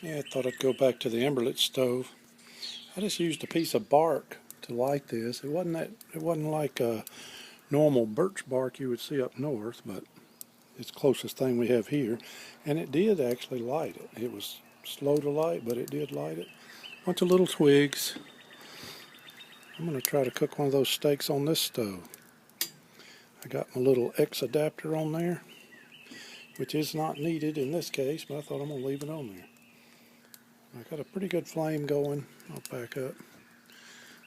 Yeah, I thought I'd go back to the Emberlit stove. I just used a piece of bark to light this. It wasn't like a normal birch bark you would see up north, but it's the closest thing we have here. And it did actually light it. It was slow to light, but it did light it. Bunch of little twigs. I'm going to try to cook one of those steaks on this stove. I got my little X adapter on there, which is not needed in this case, but I thought I'm going to leave it on there. I got a pretty good flame going. I'll back up.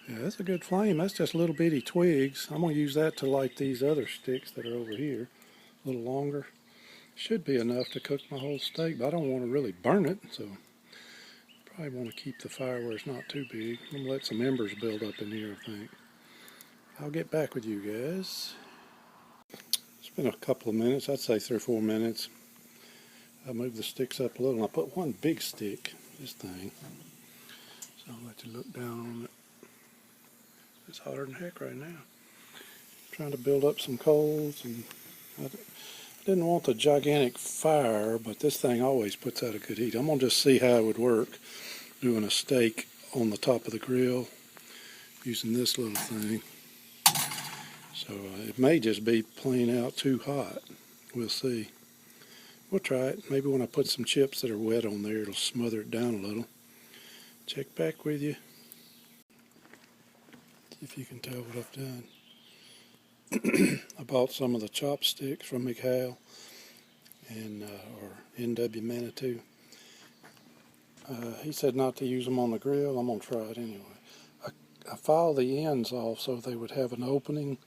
Yeah, that's a good flame. That's just little bitty twigs. I'm going to use that to light these other sticks that are over here. A little longer. Should be enough to cook my whole steak, but I don't want to really burn it, so probably want to keep the fire where it's not too big. I'm going to let some embers build up in here, I think. I'll get back with you guys. It's been a couple of minutes. I'd say 3 or 4 minutes. I moved the sticks up a little, and I put one big stick, this thing. So I'll let you look down on it. It's hotter than heck right now. Trying to build up some coals, and I didn't want the gigantic fire, but this thing always puts out a good heat. I'm going to just see how it would work doing a steak on the top of the grill using this little thing. So it may just be plain out too hot. We'll see. We'll try it. Maybe when I put some chips that are wet on there, it'll smother it down a little. Check back with you. See if you can tell what I've done. I bought some of the chopsticks from McHale and or NW Manitou. He said not to use them on the grill. I'm going to try it anyway. I filed the ends off so they would have an opening,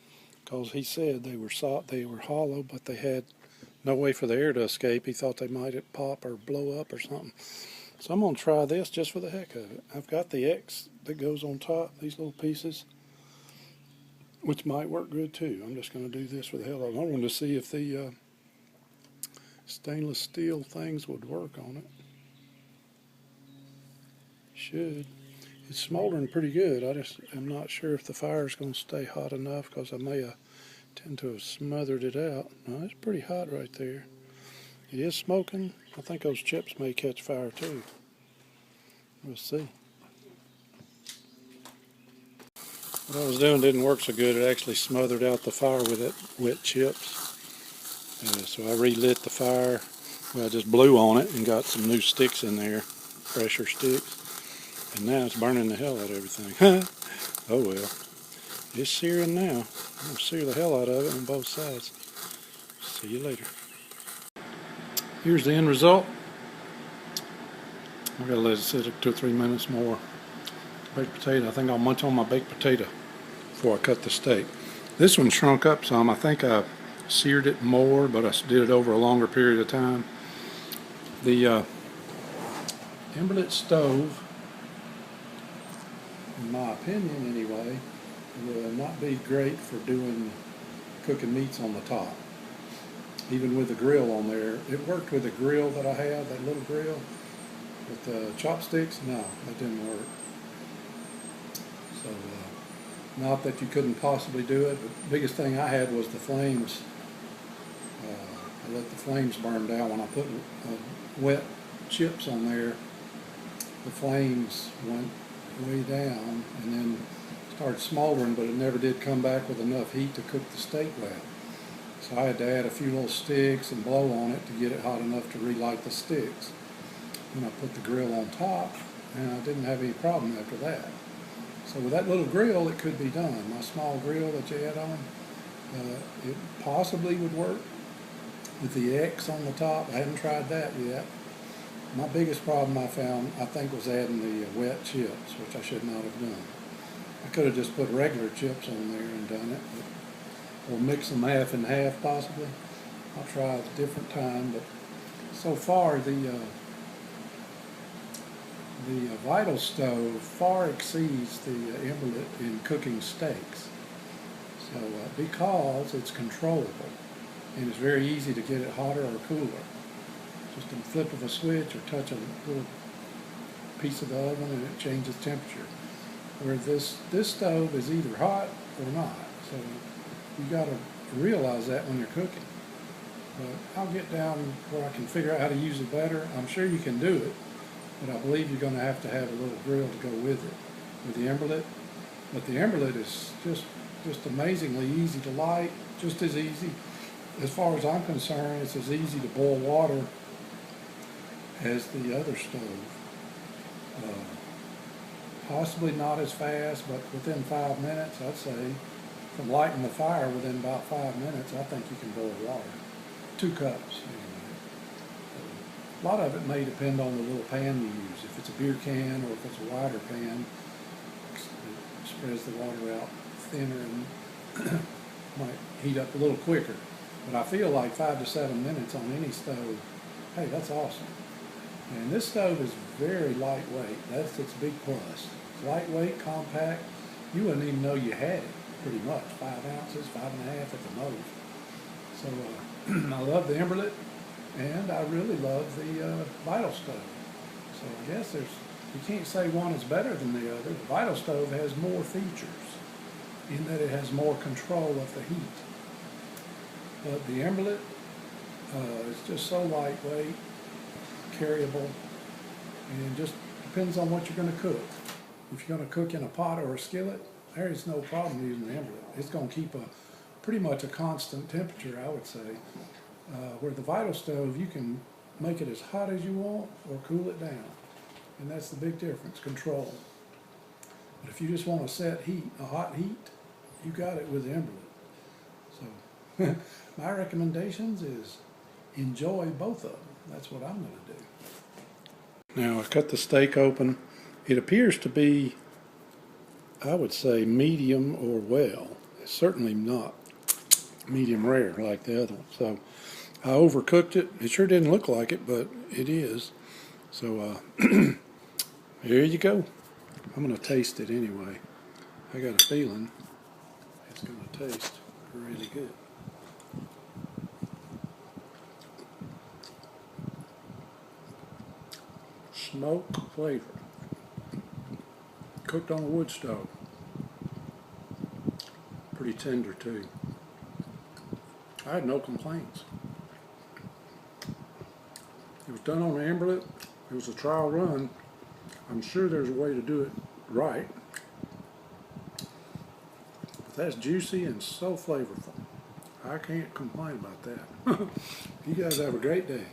because he said they were hollow, but they had no way for the air to escape. He thought they might pop or blow up or something. So I'm going to try this just for the heck of it. I've got the X that goes on top, these little pieces, which might work good too. I'm just going to do this for the hell of it. I wanted to see if the stainless steel things would work on it. Should. It's smoldering pretty good. I just am not sure if the fire is going to stay hot enough, because I may tend to have smothered it out. No, it's pretty hot right there. It is smoking. I think those chips may catch fire too. We'll see. What I was doing didn't work so good. It actually smothered out the fire with it wet chips. So I relit the fire. Well, I just blew on it and got some new sticks in there, fresher sticks. And now it's burning the hell out of everything. Oh well. It's searing now. I'm going to sear the hell out of it on both sides. See you later. Here's the end result. I've got to let it sit 2 or 3 minutes more. Baked potato. I think I'll munch on my baked potato before I cut the steak. This one shrunk up some. I think I seared it more, but I did it over a longer period of time. The Emberlit stove, in my opinion anyway, will not be great for cooking meats on the top. Even with the grill on there. It worked with the grill that I have, that little grill. With the chopsticks, no, that didn't work. So, not that you couldn't possibly do it, but the biggest thing I had was the flames. I let the flames burn down. When I put wet chips on there, the flames went way down and then started smoldering, but it never did come back with enough heat to cook the steak well. So I had to add a few little sticks and blow on it to get it hot enough to relight the sticks. Then I put the grill on top, and I didn't have any problem after that. So with that little grill, it could be done. My small grill that you had on, it possibly would work with the X on the top. I haven't tried that yet. My biggest problem I found, I think, was adding the wet chips, which I should not have done. I could have just put regular chips on there and done it, or mix them half and half possibly. I'll try at a different time, but so far the Vital stove far exceeds the Emberlit in cooking steaks. So because it's controllable and it's very easy to get it hotter or cooler. Just a flip of a switch or touch a little piece of the oven and it changes temperature. Where this stove is either hot or not. So you got to realize that when you're cooking. But I'll get down where I can figure out how to use it better. I'm sure you can do it. but I believe you're going to have a little grill to go with it, with the Emberlit. But the Emberlit is just amazingly easy to light, just as easy. As far as I'm concerned, it's as easy to boil water as the other stove. Possibly not as fast, but within 5 minutes, I'd say, from lighting the fire within about 5 minutes, I think you can boil water. 2 cups, anyway. A lot of it may depend on the little pan you use. If it's a beer can or if it's a wider pan, it spreads the water out thinner and might heat up a little quicker. But I feel like 5 to 7 minutes on any stove, hey, that's awesome. And this stove is very lightweight. That's its big plus. It's lightweight, compact. You wouldn't even know you had it, pretty much. 5 ounces, 5.5 at the most. So I love the Emberlit, and I really love the Vital stove. So I guess you can't say one is better than the other. The Vital stove has more features in that it has more control of the heat. But the Emberlit is just so lightweight, carryable, and just depends on what you're going to cook. If you're going to cook in a pot or a skillet, there is no problem using the Emberlit. It's going to keep pretty much a constant temperature, I would say. Where the Vital stove, you can make it as hot as you want or cool it down. And that's the big difference, control. But if you just want to set heat, a hot heat, you got it with the Emberlit. So my recommendations is enjoy both of them. That's what I'm going to do. Now I cut the steak open. It appears to be, I would say, medium or well. It's certainly not medium rare like the other one. So I overcooked it. It sure didn't look like it, but it is. So here you go. I'm going to taste it anyway. I got a feeling it's going to taste really good. Smoke flavor. Cooked on a wood stove. Pretty tender too. I had no complaints. It was done on the Emberlit. It was a trial run. I'm sure there's a way to do it right. But that's juicy and so flavorful. I can't complain about that. You guys have a great day.